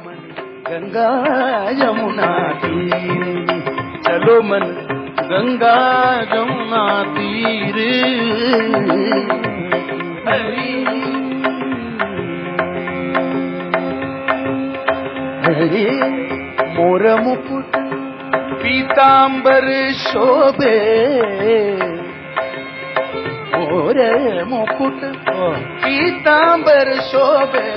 मन गंगा यमुना तीर, चलो मन गंगा यमुना तीर। हरि हरि मोर मुकुट पीतांबर शोभे, मोर मुकुट पीतांबर शोभे,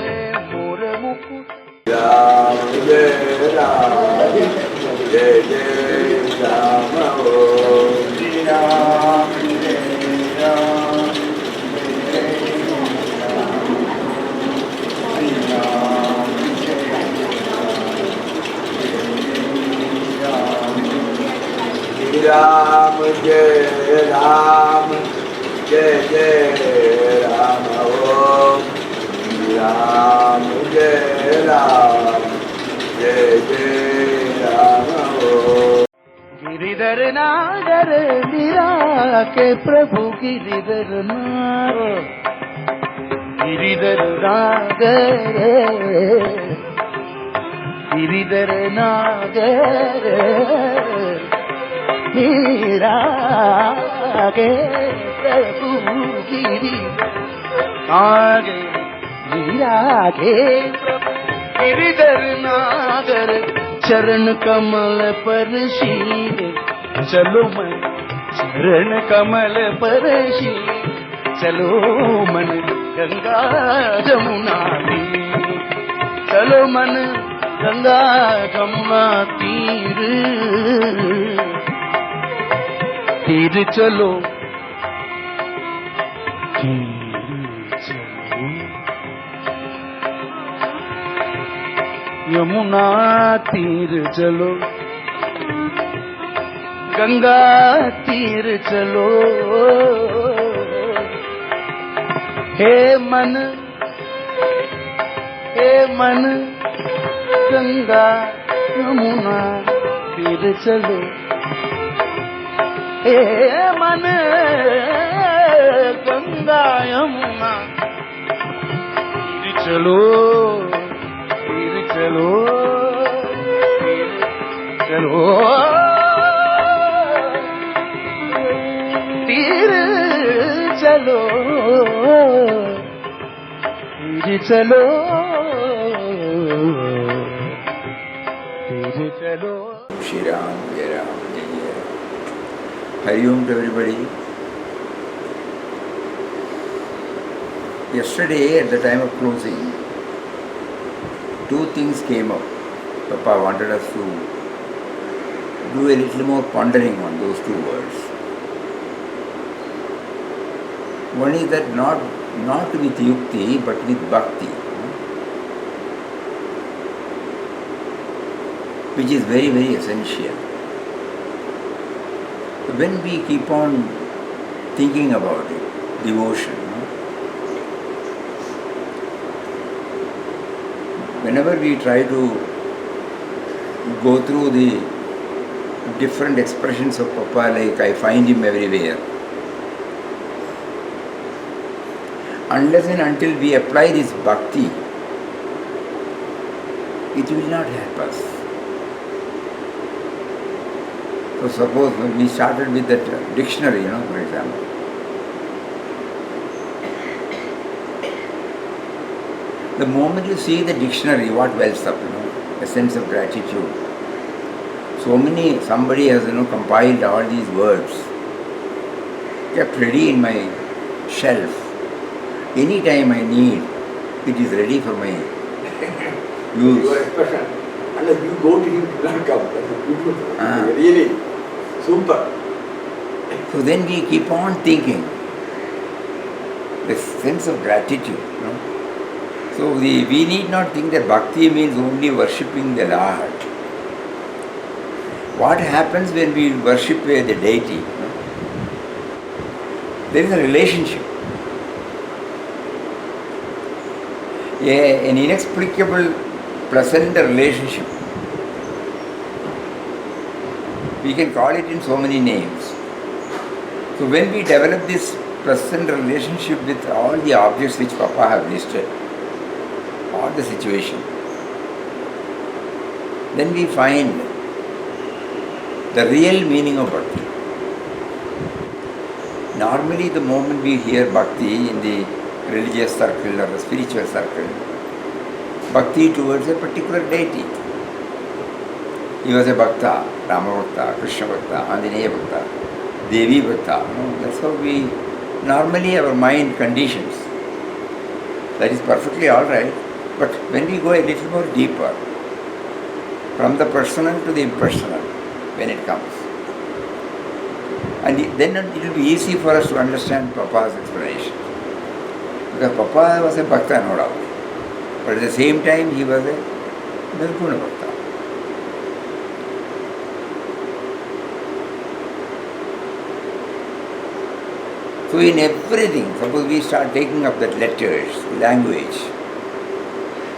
मोर मुकुट। राम जय राम जय जय राम ओम श्री राम जय राम जय राम श्री राम जय राम श्री राम जय राम जय जय राम ओम श्री राम जय राम जय जय राम ओम। गिरिधर नागर मीरा के प्रभु गिरिधर नागर, गिरिधर नागर, गिरिधर नागर मीरा के प्रभु गिरिधर मीरा के गिरिधर नागर, चरण कमल पर शील, चलो मन चरण कमल पर शील, चलो मन गंगा यमुना तीर, चलो मन गंगा यमुना तीर, तीर चलो यमुना तीर चलो, गंगा तीर चलो। हे मन गंगा यमुना तीर चलो, हे मन गंगा यमुना तीर चलो, चलो चलो तीर चलो, तीर चलो, तीर चलो। Shri Ram, Jai Ram, Jai Jai Ram. Hari Om to everybody. Yesterday at the time of closing, two things came up. Papa wanted us to do a little more pondering on those two words. One is that not with yukti but with bhakti, which is very, very essential. When we keep on thinking about it, devotion, whenever we try to go through the different expressions of Papa, like I find him everywhere, unless and until we apply this bhakti, it will not help us. So suppose we started with that dictionary, for example. The moment you see the dictionary, what wells up, a sense of gratitude. Somebody has, compiled all these words, kept ready in my shelf. Any time I need, it is ready for my use. Your expression, unless you go to him, it will not come. That's beautiful. Really, super. So then we keep on thinking, the sense of gratitude, So we need not think that bhakti means only worshipping the Lord. What happens when we worship the deity? There is a relationship. An inexplicable, pleasant relationship. We can call it in so many names. So when we develop this pleasant relationship with all the objects which Papa have listed, all the situation, then we find the real meaning of bhakti. Normally, the moment we hear bhakti in the religious circle or the spiritual circle, bhakti towards a particular deity. He was a bhakta, Rama bhakta, Krishna bhakta, Anjaneya bhakta, Devi bhakta. No, that's how we normally our mind conditions. That is perfectly all right. But when we go a little more deeper, from the personal to the impersonal, when it comes, and then it will be easy for us to understand Papa's explanation. Because Papa was a bhakta, no doubt. But at the same time, he was a Nirguna bhakta. So in everything, suppose we start taking up that letters, language,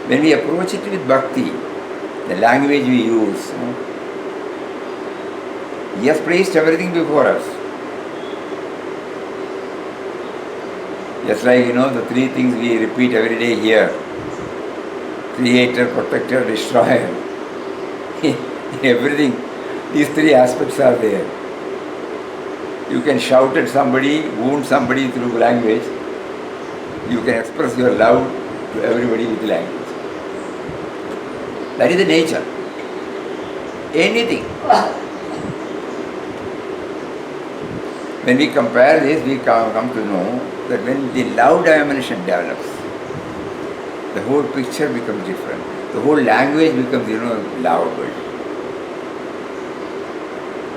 when we approach it with bhakti, the language we use, he has placed everything before us. Just like, the three things we repeat every day here. Creator, protector, destroyer. Everything, these three aspects are there. You can shout at somebody, wound somebody through language. You can express your love to everybody with language. That is the nature. Anything. When we compare this, we come to know that when the love dimension develops, the whole picture becomes different. The whole language becomes, lovable.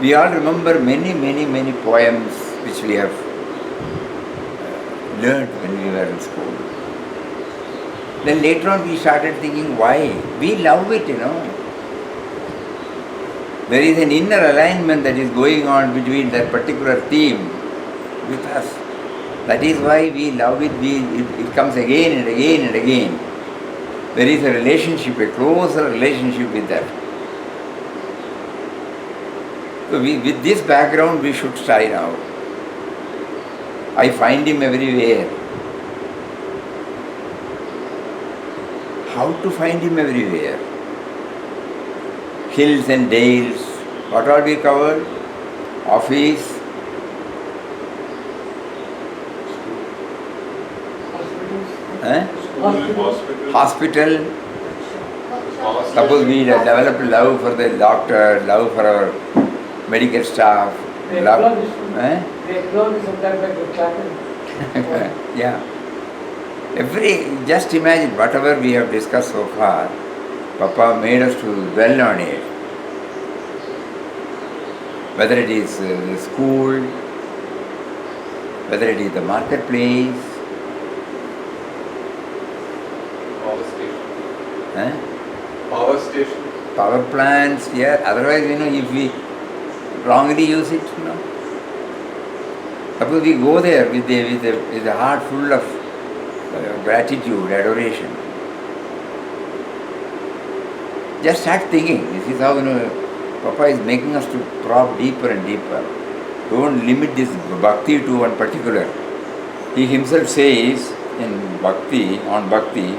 We all remember many poems which we have learned when we were in school. Then later on we started thinking, why? We love it, There is an inner alignment that is going on between that particular theme with us. That is why we love it. It comes again and again and again. There is a relationship, a closer relationship with that. So with this background, we should try now. I find him everywhere. How to find him everywhere? Hills and dales. What are we covered? Office. Hospital. Suppose we develop love for the doctor, love for our medical staff. Love. Yeah. Just imagine whatever we have discussed so far, Papa made us to dwell on it. Whether it is the school, whether it is the marketplace, Power station. Power plants, yeah. Otherwise, if we wrongly use it, Suppose we go there with a heart full of gratitude, adoration. Just start thinking. This is how Papa is making us to probe deeper and deeper. Don't limit this bhakti to one particular. He himself says in bhakti, on bhakti,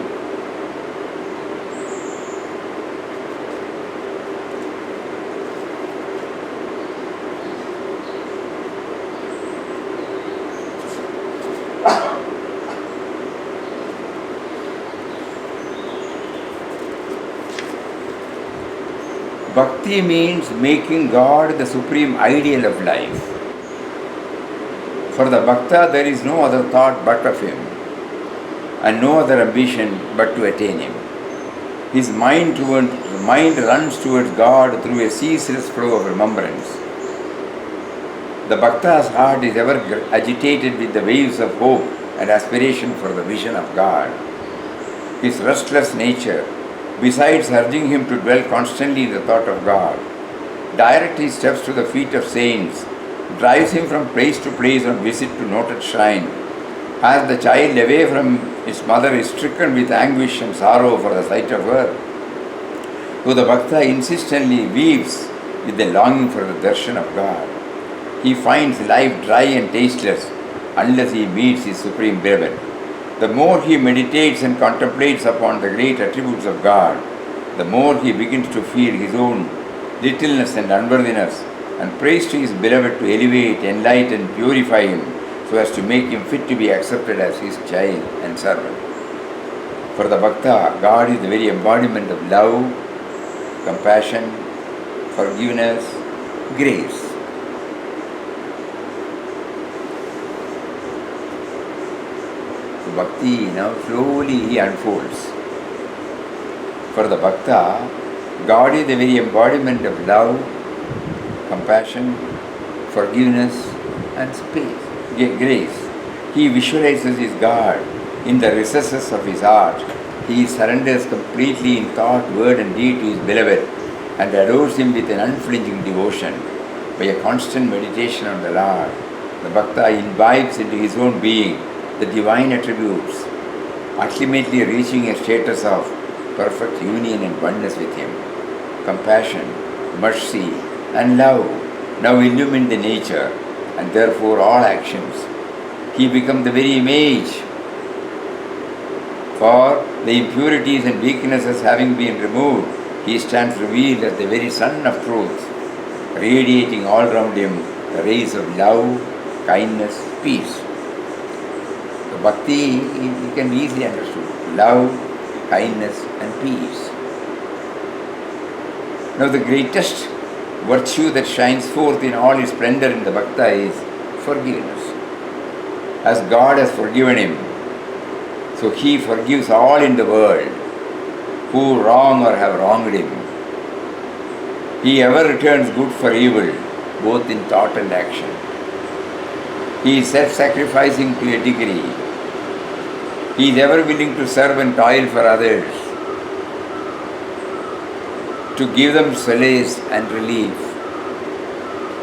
Bhakti means making God the supreme ideal of life. For the Bhakta, there is no other thought but of him, and no other ambition but to attain him. His mind runs towards God through a ceaseless flow of remembrance. The Bhakta's heart is ever agitated with the waves of hope and aspiration for the vision of God. His restless nature, besides urging him to dwell constantly in the thought of God, direct his steps to the feet of saints, drives him from place to place on visit to noted shrine, as the child away from its mother is stricken with anguish and sorrow for the sight of her. So the Bhakta insistently weeps with the longing for the darshan of God. He finds life dry and tasteless unless he meets his supreme beloved. The more he meditates and contemplates upon the great attributes of God, the more he begins to feel his own littleness and unworthiness and prays to his beloved to elevate, enlighten, purify him so as to make him fit to be accepted as his child and servant. For the Bhakta, God is the very embodiment of love, compassion, forgiveness, grace. So Bhakti now slowly he unfolds. For the Bhakta, God is the very embodiment of love, compassion, forgiveness and grace. He visualizes his God in the recesses of his heart. He surrenders completely in thought, word and deed to his beloved and adores him with an unflinching devotion. By a constant meditation on the Lord, the Bhakta imbibes into his own being the divine attributes, ultimately reaching a status of perfect union and oneness with him. Compassion, mercy and love now illumine the nature and therefore all actions. He becomes the very image. For the impurities and weaknesses having been removed, he stands revealed as the very Sun of Truth, radiating all around him the rays of love, kindness, peace. The Bhakti can be easily understood. Love, kindness and peace. Now the greatest virtue that shines forth in all its splendor in the Bhakta is forgiveness. As God has forgiven him, so he forgives all in the world who wrong or have wronged him. He ever returns good for evil, both in thought and action. He is self-sacrificing to a degree. He is ever willing to serve and toil for others, to give them solace and relief.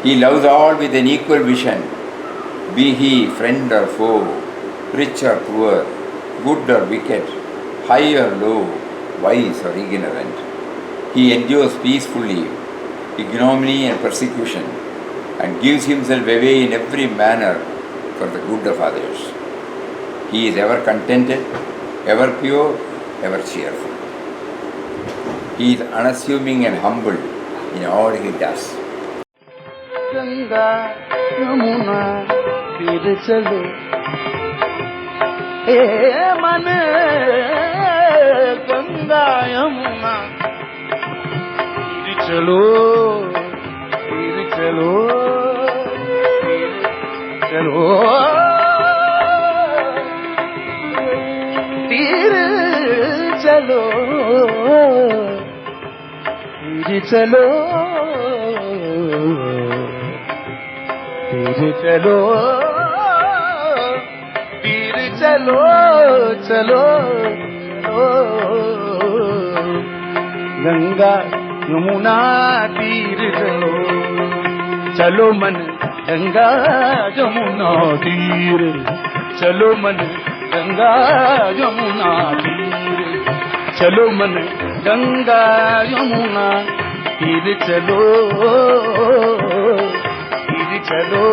He loves all with an equal vision, be he friend or foe, rich or poor, good or wicked, high or low, wise or ignorant. He endures peacefully ignominy and persecution and gives himself away in every manner for the good of others. He is ever contented, ever pure, ever cheerful. He is unassuming and humble in all he does. Ganga, Yamuna, Peer chalo, hey mane, Ganga, Yamuna, Peer chalo, Peer chalo. चलो तेरे चलो तेरे चलो तेरे चलो चलो गंगा यमुना तीर चलो चलो मन गंगा यमुना तीर चलो मन गंगा यमुना तीर चलो मन गंगा यमुना तीर चलो तीर चलो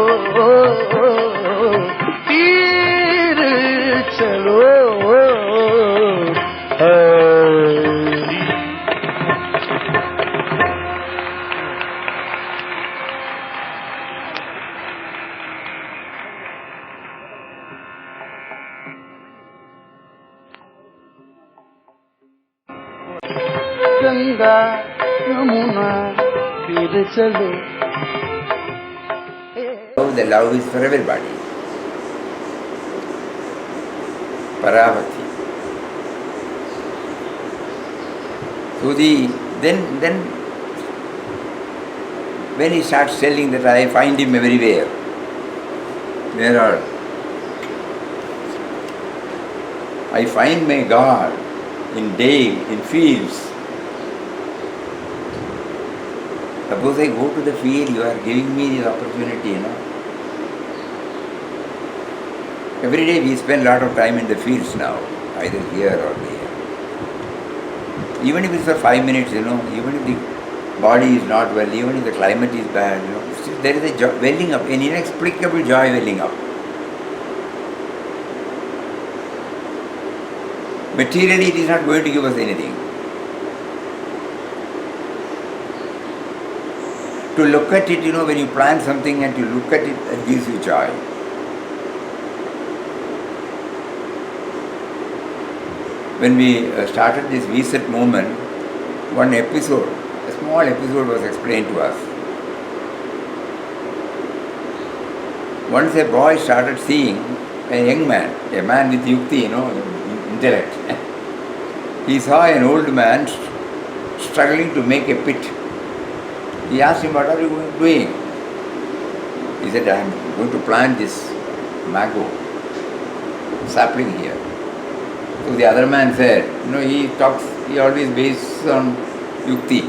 गंगा यमुना तीर चलो. The love is for everybody. Paravati. So then when he starts telling that I find him everywhere, there are, I find my God in dale, in fields. Suppose I go to the field, you are giving me this opportunity, you know. Every day we spend a lot of time in the fields now, either here or there. Even if it's for 5 minutes, you know, even if the body is not well, even if the climate is bad, you know, still there is a joy welling up, an inexplicable joy welling up. Materially it is not going to give us anything. To look at it, when you plant something and to look at it, that gives you joy. When we started this reset movement, one episode, a small episode was explained to us. Once a boy started seeing a young man, a man with yukti, intellect. He saw an old man struggling to make a pit. He asked him, "What are you doing?" He said, "I am going to plant this mango sapling here." So the other man said, he always bases on yukti.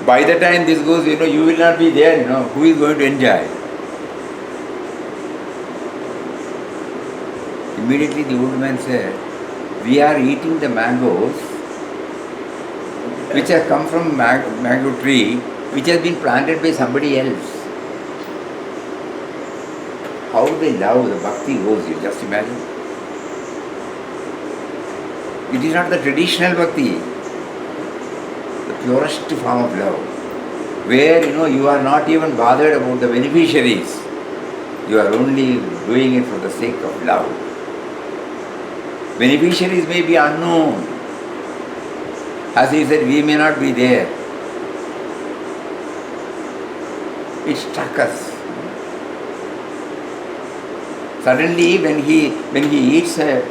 By the time this goes, you will not be there, who is going to enjoy? Immediately the old man said, "We are eating the mangoes which have come from mango tree which has been planted by somebody else." How they love the bhakti goes, you just imagine. It is not the traditional bhakti, the purest form of love, where you are not even bothered about the beneficiaries. You are only doing it for the sake of love. Beneficiaries may be unknown. As he said, we may not be there. It struck us. Suddenly, when he eats a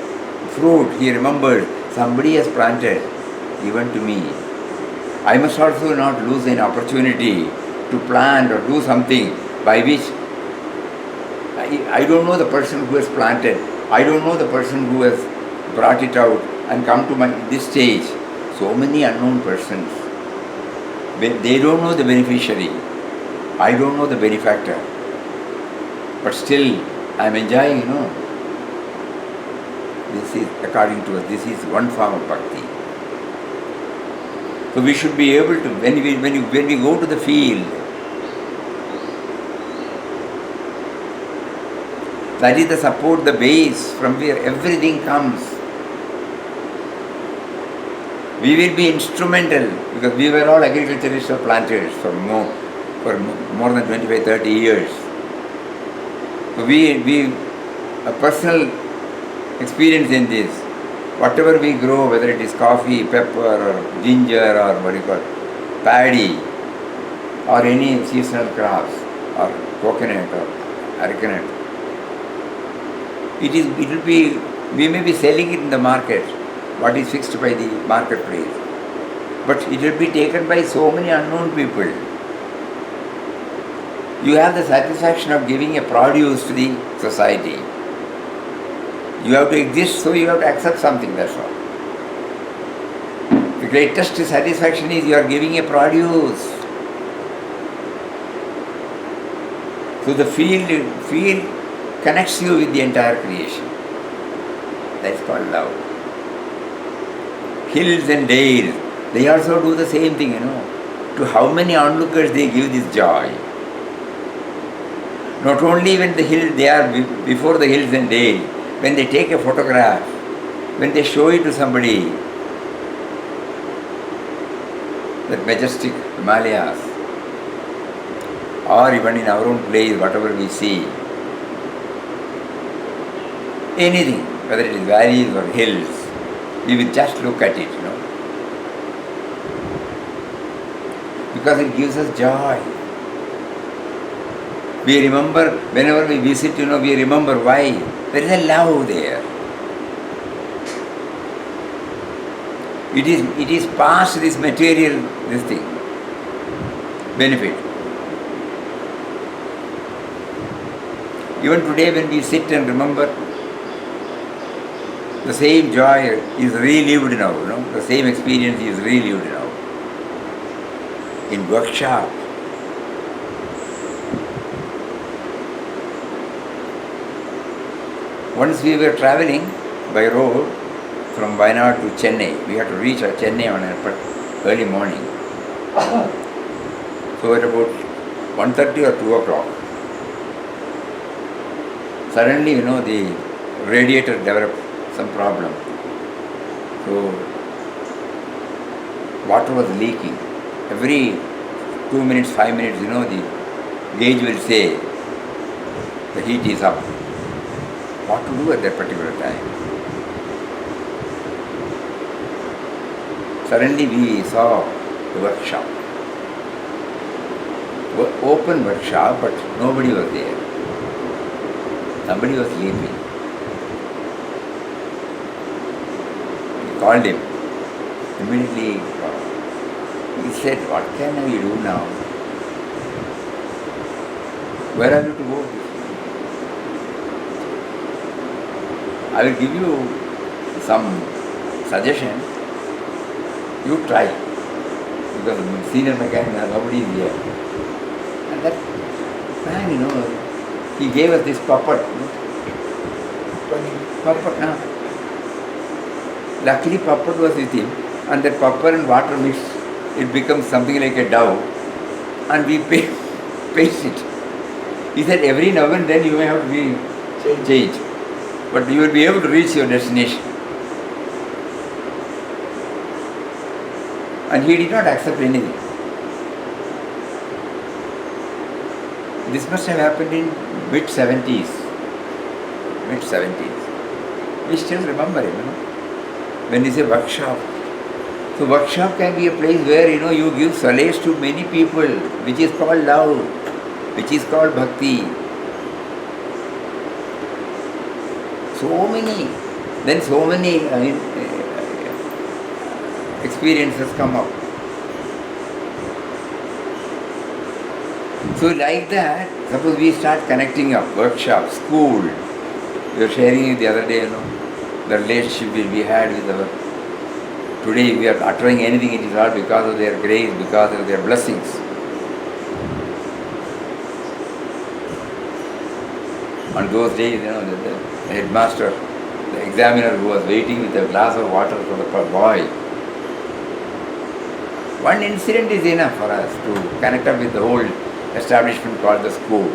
fruit, he remembered somebody has planted, even to me. I must also not lose an opportunity to plant or do something by which I don't know the person who has planted. I don't know the person who has brought it out and come to this stage. So many unknown persons. They don't know the beneficiary. I don't know the benefactor. But still, I am enjoying, This is, according to us, this is one form of bhakti. So we should be able to, when we go to the field, that is the support, the base from where everything comes. We will be instrumental because we were all agricultural planters for more than 25, 30 years. So we a personal experience in this. Whatever we grow, whether it is coffee, pepper or ginger or paddy or any seasonal crops or coconut or arecanut, we may be selling it in the market, what is fixed by the marketplace, but it will be taken by so many unknown people. You have the satisfaction of giving a produce to the society. You have to exist, so you have to accept something, that's all. The greatest satisfaction is you are giving a produce. So the field connects you with the entire creation. That's called love. Hills and dales, they also do the same thing, To how many onlookers they give this joy. Not only when they are before the hills and dales, when they take a photograph, when they show it to somebody, that majestic Himalayas, or even in our own place, whatever we see, anything, whether it is valleys or hills, we will just look at it, because it gives us joy. We remember, whenever we visit, we remember why. There is a love there. It is past this material, this thing, benefit. Even today when we sit and remember, the same joy is relived now, the same experience is relived now. In workshop, once we were traveling by road from Wayanad to Chennai. We had to reach Chennai on early morning. So at about 1:30 or 2 o'clock, suddenly, the radiator developed some problem. So water was leaking. Every 2 minutes, 5 minutes, the gauge will say the heat is up. What to do at that particular time? Suddenly we saw the workshop. Open workshop, but nobody was there. Somebody was sleeping. We called him. Immediately he said, "What can we do now? Where are you to go? I will give you some suggestion. You try." Because the senior mechanic, nobody is here. And that man, he gave us this puppet. Puppet, no. Luckily, puppet was with him, and that puppet and water mixed, it becomes something like a dove, and we paste it. He said, every now and then you may have to be change, but you will be able to reach your destination. And he did not accept anything. This must have happened in mid-70s. We still remember him, when he said workshop. So workshop can be a place where, you give solace to many people, which is called love, which is called bhakti. So many experiences come up. So like that, suppose we start connecting up, workshop, school. We were sharing it the other day, the relationship we had with our. Today we are uttering anything, it is all because of their grace, because of their blessings. On those days, the headmaster, the examiner who was waiting with a glass of water for the boy. One incident is enough for us to connect up with the whole establishment called the school.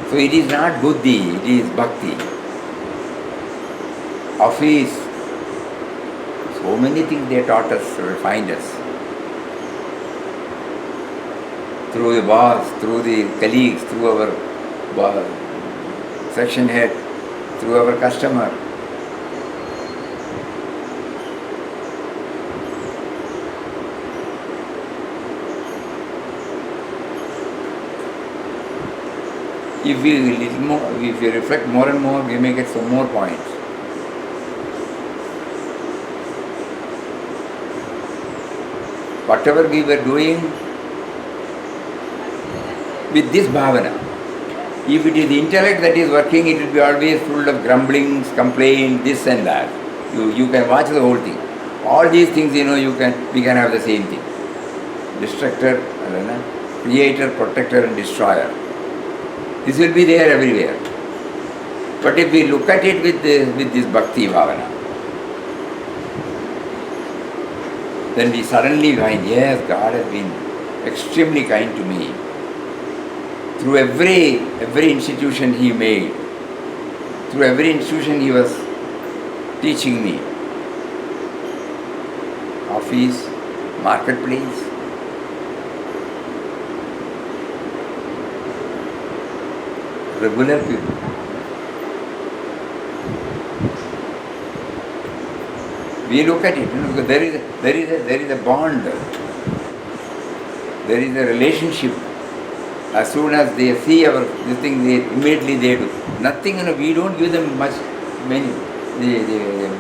So it is not buddhi, it is bhakti. Office, so many things they taught us, refined us. Through the boss, through the colleagues, through our section head, through our customer. If you reflect more and more, we may get some more points. Whatever we were doing with this bhavana, if it is the intellect that is working, it will be always full of grumblings, complaints, this and that. You can watch the whole thing. All these things, we can have the same thing. Destructor, creator, protector and destroyer. This will be there everywhere. But if we look at it with this bhakti bhavana, then we suddenly find, yes, God has been extremely kind to me. Through every institution He made, through every institution He was teaching me. Office, marketplace. Regular people. We look at it, because there is a bond, there is a relationship. As soon as they see this thing, immediately they do. Nothing, we don't give them the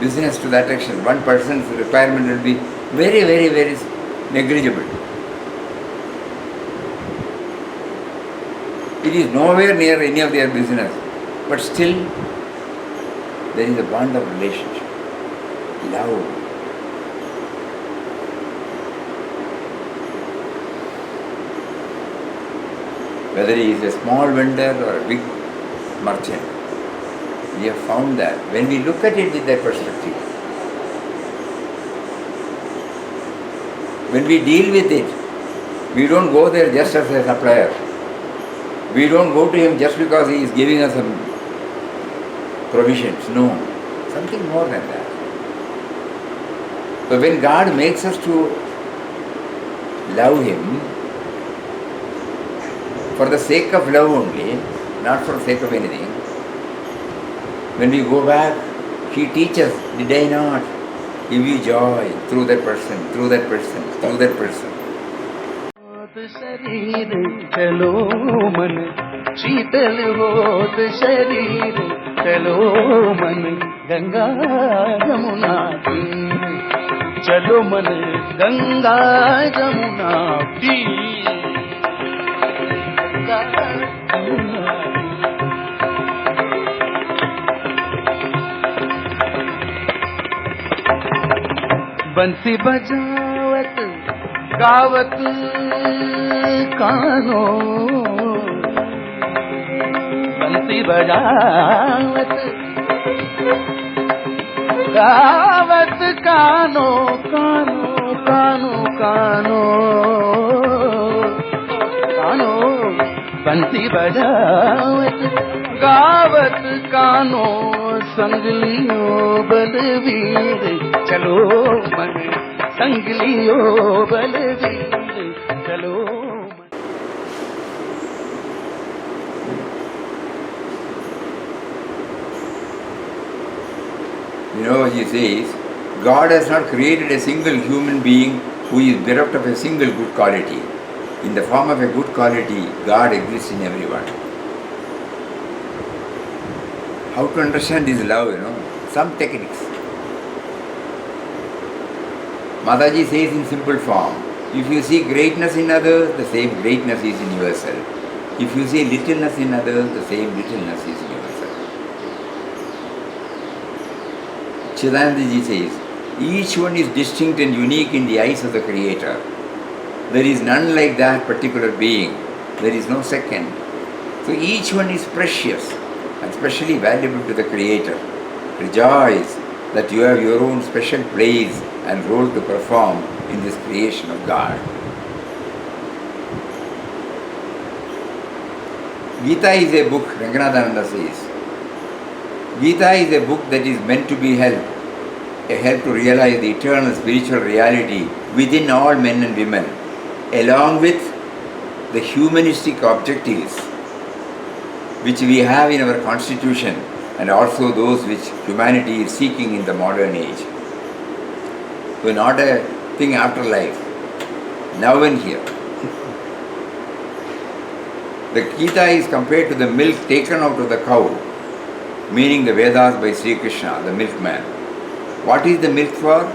business to that extent. One person's requirement will be very, very, very negligible. It is nowhere near any of their business, but still there is a bond of relationship, love. Whether he is a small vendor or a big merchant, we have found that when we look at it with that perspective, when we deal with it, we don't go there just as a supplier. We don't go to him just because he is giving us some provisions. No, something more than that. So when God makes us to love Him for the sake of love only, not for the sake of anything, when we go back, He teaches, did I not give you joy through that person, through that person, through that person? शरीर चलो मन शीतल होत शरीर चलो मन गंगा यमुना तीर चलो मन गंगा यमुना तीर गंगा यमुना तीर। बंसी बजावत गावत कानो बंसी बजावत गावत कानो कानो कानो कानो कानो बंसी बजावत गावत कानो संगलियो बलवीर चलो मन संगलियो बलवीर चलो मन। You know, he says, God has not created a single human being who is bereft of a single good quality. In the form of a good quality, God exists in everyone. How to understand this love, some techniques. Mataji says in simple form, if you see greatness in others, the same greatness is in yourself. If you see littleness in others, the same littleness is in yourself. Chidanandaji says, each one is distinct and unique in the eyes of the Creator. There is none like that particular being. There is no second. So each one is precious and specially valuable to the Creator. Rejoice that you have your own special place and role to perform in this creation of God. Gita is a book, Ranganathananda says. Gita is a book that is meant to be a help to realize the eternal spiritual reality within all men and women, along with the humanistic objectives which we have in our constitution and also those which humanity is seeking in the modern age. So not a thing after life, now and here. The Gita is compared to the milk taken out of the cow, meaning the Vedas by Sri Krishna, the milkman. What is the milk for?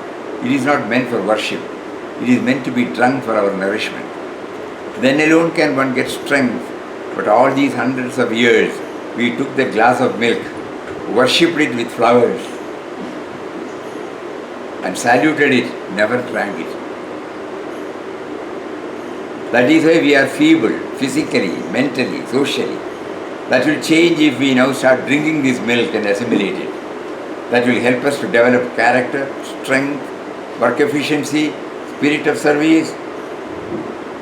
It is not meant for worship. It is meant to be drunk for our nourishment. Then alone can one get strength. But all these hundreds of years, we took the glass of milk, worshipped it with flowers, and saluted it, never drank it. That is why we are feeble, physically, mentally, socially. That will change if we now start drinking this milk and assimilate it. That will help us to develop character, strength, work efficiency, spirit of service,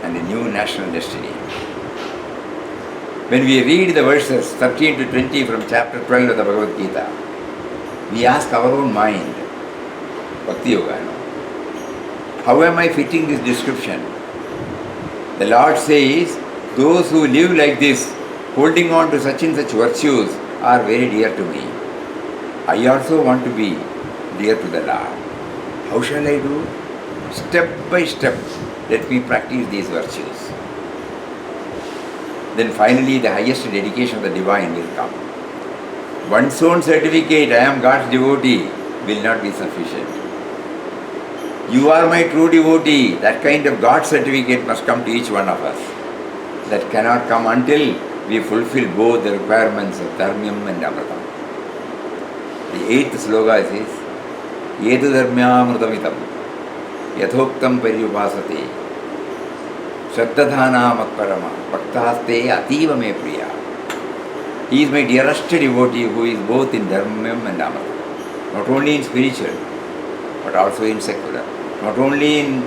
and a new national destiny. When we read the verses 13 to 20 from chapter 12 of the Bhagavad Gita, we ask our own mind, Bhakti Yoga, how am I fitting this description? The Lord says, those who live like this, holding on to such and such virtues, are very dear to me. I also want to be dear to the Lord. How shall I do? Step by step, let me practice these virtues. Then finally the highest dedication of the divine will come. One's own certificate, I am God's devotee, will not be sufficient. You are my true devotee, that kind of God certificate must come to each one of us. That cannot come until we fulfill both the requirements of Dharmyam and Amritam. The 8th sloka says, Yedu Dharmyamritamitam Yathoktam Paryupasate Shraddhadhana Matparama Bhaktaste Ativa Me Priya. He is my dearest devotee who is both in Dharmyam and Amritam. Not only in spiritual, but also in secular. Not only in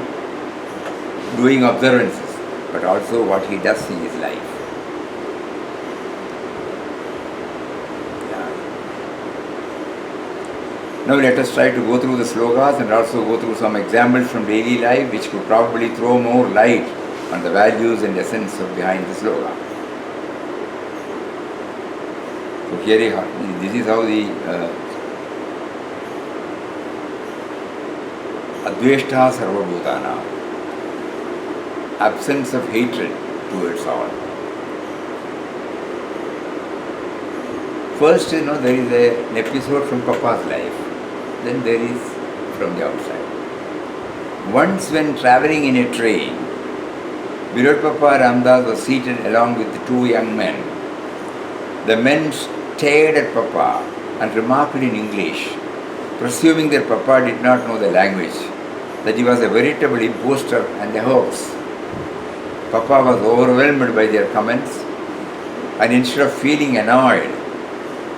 doing observances, but also what he does in his life. Now let us try to go through the slokas and also go through some examples from daily life which could probably throw more light on the values and essence of behind the sloka. So here, this is how the Adveshta Sarvabhutana, absence of hatred towards all. First, there is an episode from Papa's life, then there is from the outside. Once when travelling in a train, Birod Papa Ramdas was seated along with the two young men. The men stared at Papa and remarked in English, presuming that Papa did not know the language, that he was a veritable impostor and a hoax. Papa was overwhelmed by their comments, and instead of feeling annoyed,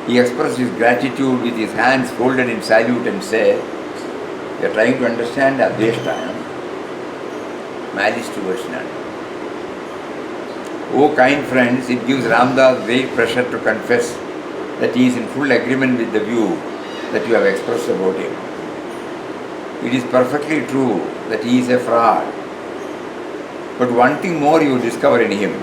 he expressed his gratitude with his hands folded in salute and said, "We are trying to understand Adveshta, malice towards none. Oh kind friends, it gives Ramdas great pleasure to confess that he is in full agreement with the view that you have expressed about him. It is perfectly true that he is a fraud. But one thing more you discover in him,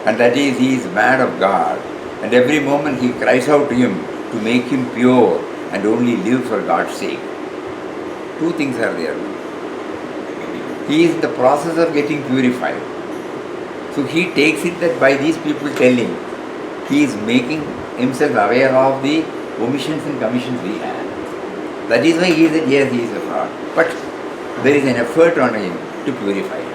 and that is he is mad of God, and every moment he cries out to him to make him pure and only live for God's sake. Two things are there. He is in the process of getting purified. So he takes it that by these people telling, he is making himself aware of the omissions and commissions we have. That is why he said, yes, he is a fraud. But there is an effort on him to purify it.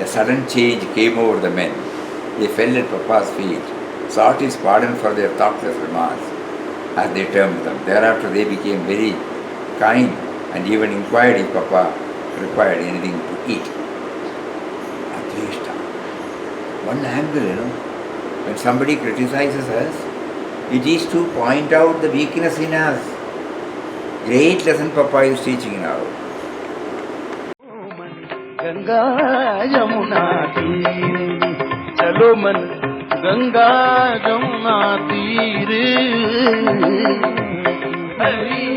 A sudden change came over the men. They fell at Papa's feet, sought his pardon for their thoughtless remarks, as they termed them. Thereafter they became very kind and even inquired if Papa required anything to eat. Adveshta. One angle, when somebody criticizes us, it is to point out the weakness in us. Great lesson Papa is teaching now. Ganga Yamuna तीर चलो मन गंगा यमुना तीर हरि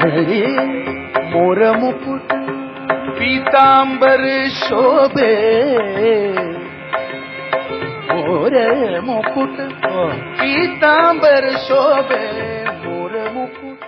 हरि मोर मुकुट पीतांबर शोभे मोर मुकुट पीतांबर शोभे मोर मुकुट